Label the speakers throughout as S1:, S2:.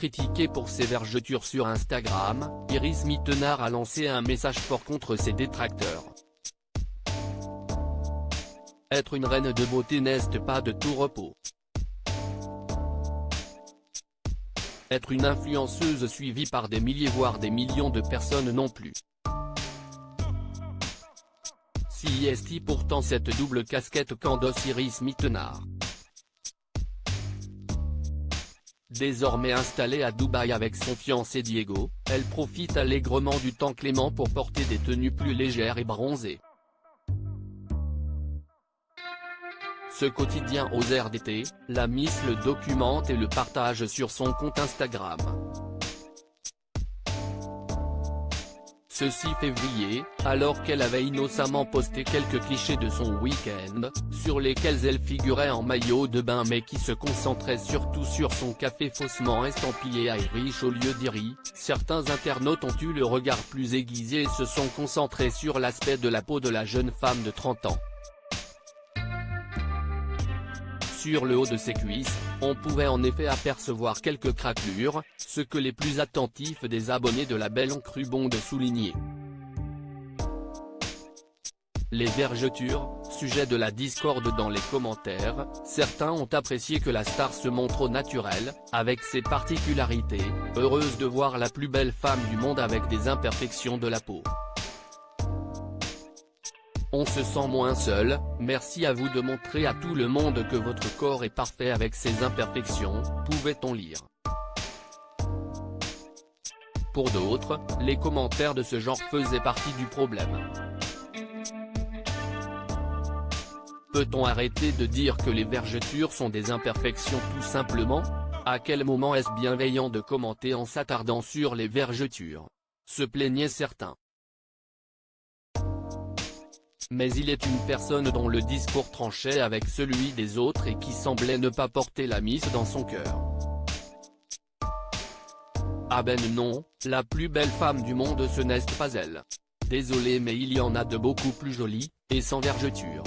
S1: critiquée pour ses vergetures sur Instagram, Iris Mittenard a lancé un message fort contre ses détracteurs. Être une reine de beauté n'est pas de tout repos. Être une influenceuse suivie par des milliers voire des millions de personnes non plus. Si est pourtant cette double casquette qu'endosse Iris Mittenard. Désormais installée à Dubaï avec son fiancé Diego, elle profite allègrement du temps clément pour porter des tenues plus légères et bronzées. Ce quotidien aux airs d'été, la Miss le documente et le partage sur son compte Instagram. Ce 6 février, alors qu'elle avait innocemment posté quelques clichés de son week-end, sur lesquels elle figurait en maillot de bain mais qui se concentraient surtout sur son café faussement estampillé Irish au lieu d'Iris, certains internautes ont eu le regard plus aiguisé et se sont concentrés sur l'aspect de la peau de la jeune femme de 30 ans. Sur le haut de ses cuisses, on pouvait en effet apercevoir quelques craquelures, ce que les plus attentifs des abonnés de la Belle ont cru bon de souligner. Les vergetures, sujet de la discorde dans les commentaires, certains ont apprécié que la star se montre au naturel, avec ses particularités, heureuse de voir la plus belle femme du monde avec des imperfections de la peau. On se sent moins seul, merci à vous de montrer à tout le monde que votre corps est parfait avec ses imperfections, pouvait-on lire. Pour d'autres, les commentaires de ce genre faisaient partie du problème. Peut-on arrêter de dire que les vergetures sont des imperfections tout simplement? À quel moment est-ce bienveillant de commenter en s'attardant sur les vergetures? Se plaignaient certains. Mais il est une personne dont le discours tranchait avec celui des autres et qui semblait ne pas porter la Miss dans son cœur. Ah ben non, la plus belle femme du monde ce n'est pas elle. Désolé mais il y en a de beaucoup plus jolies, et sans vergeture.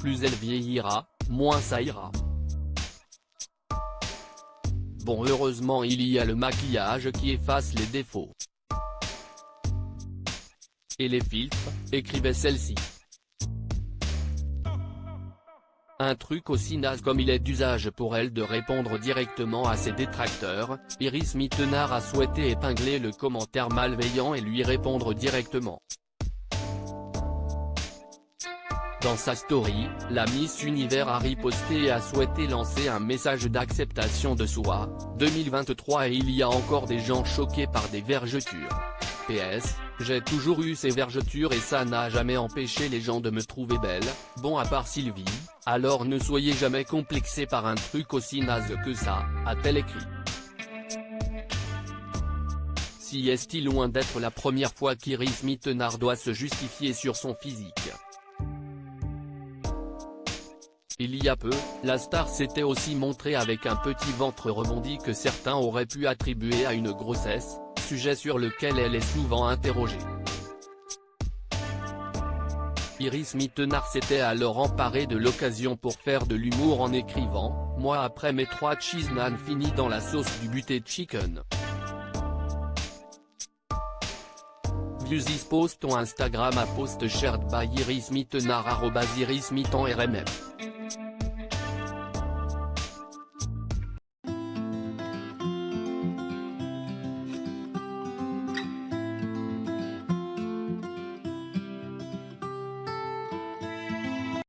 S1: Plus elle vieillira, moins ça ira. Bon heureusement il y a le maquillage qui efface les défauts. Et les filtres, écrivait celle-ci. Un truc aussi naze comme il est d'usage pour elle de répondre directement à ses détracteurs, Iris Mittenard a souhaité épingler le commentaire malveillant et lui répondre directement. Dans sa story, la Miss Univers a riposté et a souhaité lancer un message d'acceptation de soi, 2023 et il y a encore des gens choqués par des vergetures. PS, j'ai toujours eu ces vergetures et ça n'a jamais empêché les gens de me trouver belle, bon à part Sylvie, alors ne soyez jamais complexés par un truc aussi naze que ça, a-t-elle écrit. Si est-il loin d'être la première fois qu'Iris Mittenard doit se justifier sur son physique. Il y a peu, la star s'était aussi montrée avec un petit ventre rebondi que certains auraient pu attribuer à une grossesse, sujet sur lequel elle est souvent interrogée. Iris Mittenard s'était alors emparée de l'occasion pour faire de l'humour en écrivant « Moi après mes 3 cheese naan finis dans la sauce du butter chicken ». Views this post on Instagram a post shared by Iris Mittenard @irismittenrmf.